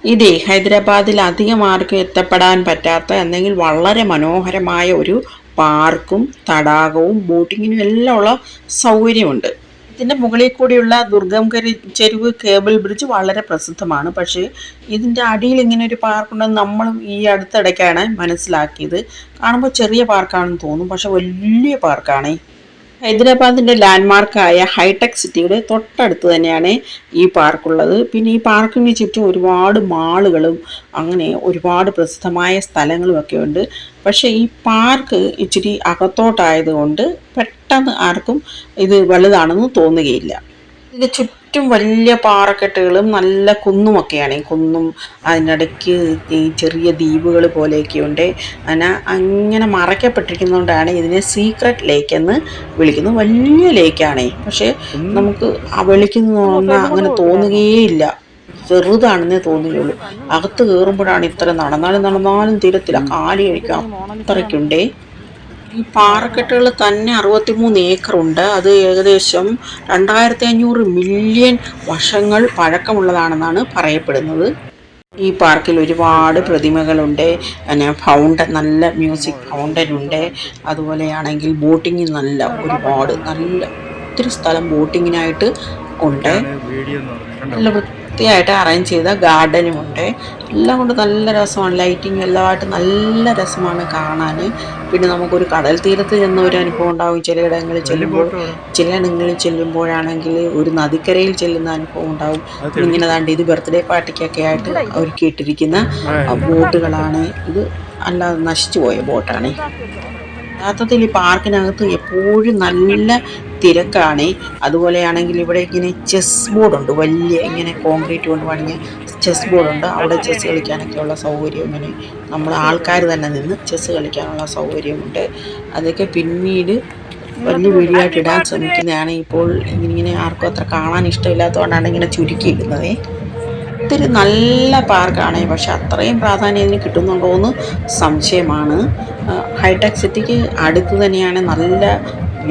ഇതേ ഹൈദരാബാദിൽ അധികം ആർക്കും എത്തപ്പെടാൻ പറ്റാത്ത അല്ലെങ്കിൽ വളരെ മനോഹരമായ ഒരു പാർക്കും തടാകവും ബോട്ടിങ്ങിനും എല്ലാം ഉള്ള സൗകര്യമുണ്ട്. ഇതിൻ്റെ മുകളിൽ കൂടിയുള്ള ദുർഗംകരി ചെരുവ് കേബിൾ ബ്രിഡ്ജ് വളരെ പ്രസിദ്ധമാണ്. പക്ഷേ ഇതിൻ്റെ അടിയിൽ ഇങ്ങനെ ഒരു പാർക്കുണ്ടെന്ന് നമ്മളും ഈ അടുത്തിടയ്ക്കാണ് മനസ്സിലാക്കിയത്. കാണുമ്പോൾ ചെറിയ പാർക്കാണെന്ന് തോന്നും, പക്ഷെ വലിയ പാർക്കാണ്. ഹൈദരാബാദിൻ്റെ ലാൻഡ്മാർക്കായ ഹൈടെക് സിറ്റിയുടെ തൊട്ടടുത്ത് തന്നെയാണ് ഈ പാർക്കുള്ളത്. പിന്നെ ഈ പാർക്കിന് ചുറ്റും ഒരുപാട് മാളുകളും അങ്ങനെ ഒരുപാട് പ്രസിദ്ധമായ സ്ഥലങ്ങളുമൊക്കെ ഉണ്ട്. പക്ഷേ ഈ പാർക്ക് ഇച്ചിരി അകത്തോട്ടായതുകൊണ്ട് പെട്ടെന്ന് ആർക്കും ഇത് വലുതാണെന്ന് തോന്നുകയില്ല. ഇതിന് ചുറ്റും വലിയ പാറക്കെട്ടുകളും നല്ല കുന്നുമൊക്കെയാണ്. ഈ കുന്നും അതിനിടയ്ക്ക് ഈ ചെറിയ ദ്വീപുകൾ പോലെയൊക്കെയുണ്ട്. അങ്ങനെ മറയ്ക്കപ്പെട്ടിരിക്കുന്നതുകൊണ്ടാണ് ഇതിനെ സീക്രട്ട് ലേക്ക് എന്ന് വിളിക്കുന്നത്. വലിയ ലേക്കാണ്, പക്ഷേ നമുക്ക് ആ വെളിക്കുന്ന അങ്ങനെ തോന്നുകയേയില്ല. ചെറുതാണെന്നേ തോന്നുകയുള്ളൂ. അകത്ത് കയറുമ്പോഴാണ് ഇത്ര നടന്നാലും തീരത്തില്ല, കാലി കഴിക്കാം, അത്രയ്ക്കുണ്ടേ. ഈ പാറക്കെട്ടുകൾ തന്നെ 63 ഏക്കറുണ്ട്. അത് ഏകദേശം 2500 മില്യൺ വർഷങ്ങൾ പഴക്കമുള്ളതാണെന്നാണ് പറയപ്പെടുന്നത്. ഈ പാർക്കിൽ ഒരുപാട് പ്രതിമകളുണ്ട്. ഫൗണ്ടൻ, നല്ല മ്യൂസിക് ഫൗണ്ടൻ ഉണ്ട്. അതുപോലെയാണെങ്കിൽ ബോട്ടിങ് നല്ല ഒത്തിരി സ്ഥലം ബോട്ടിങ്ങിനായിട്ട് ഉണ്ട്. നല്ല വൃത്തിയായിട്ട് അറേഞ്ച് ചെയ്ത ഗാർഡനുമുണ്ട്. എല്ലാം കൊണ്ട് നല്ല രസമാണ്. ലൈറ്റിങ് എല്ലാമായിട്ട് നല്ല രസമാണ് കാണാൻ. പിന്നെ നമുക്കൊരു കടൽ തീരത്ത് ചെന്ന ഒരു അനുഭവം ഉണ്ടാകും ചിലയിടങ്ങളിൽ ചെല്ലുമ്പോഴാണെങ്കിൽ ഒരു നദിക്കരയിൽ ചെല്ലുന്ന അനുഭവം ഉണ്ടാകും. ഇങ്ങനെ ദാണ്ട് ഇത് ബർത്ത്ഡേ പാർട്ടിക്കൊക്കെ ആയിട്ട് ഒരുക്കിയിട്ടിരിക്കുന്ന ബോട്ടുകളാണ് ഇത്. അല്ലാതെ നശിച്ചു പോയ ബോട്ടാണ്. യഥാർത്ഥത്തിൽ ഈ പാർക്കിനകത്ത് എപ്പോഴും നല്ല തിരക്കാണ്. അതുപോലെയാണെങ്കിൽ ഇവിടെ ഇങ്ങനെ ചെസ് ബോർഡുണ്ട്, വലിയ ഇങ്ങനെ കോൺക്രീറ്റ് കൊണ്ട് പണിഞ്ഞ ചെസ് ബോർഡുണ്ട്. അവിടെ ചെസ് കളിക്കാനൊക്കെയുള്ള സൗകര്യം, ഇങ്ങനെ നമ്മൾ ആൾക്കാർ തന്നെ നിന്ന് ചെസ് കളിക്കാനുള്ള സൗകര്യമുണ്ട്. അതൊക്കെ പിന്നീട് വലിയ വീഡിയോ ആയിട്ട് ഇടാൻ ശ്രമിക്കുന്നതാണ്. ഇപ്പോൾ ഇങ്ങനെ ആർക്കും അത്ര കാണാൻ ഇഷ്ടമില്ലാത്തതുകൊണ്ടാണ് ഇങ്ങനെ ചുരുക്കിയിടുന്നത്. ഒത്തിരി നല്ല പാർക്കാണ്, പക്ഷെ അത്രയും പ്രാധാന്യം ഇതിന് കിട്ടുന്നുണ്ടോ എന്ന് സംശയമാണ്. ഹൈടെക് സിറ്റിക്ക് അടുത്ത് തന്നെയാണ്, നല്ല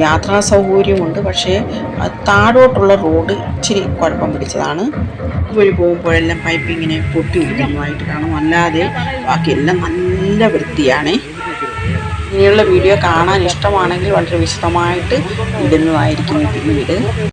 യാത്രാ സൗകര്യമുണ്ട്. പക്ഷേ താഴോട്ടുള്ള റോഡ് ഇച്ചിരി കുഴപ്പം പിടിച്ചതാണ്. ഇതുവഴി പോകുമ്പോഴെല്ലാം പൈപ്പ് ഇങ്ങനെ പൊട്ടി ഒലിക്കുന്നതായിട്ട് കാണും. അല്ലാതെ ബാക്കിയെല്ലാം നല്ല വൃത്തിയാണ്. ഇങ്ങനെയുള്ള വീഡിയോ കാണാൻ ഇഷ്ടമാണെങ്കിൽ വളരെ വിശദമായിട്ട് ഇടുന്നതായിരിക്കും പിന്നീട്.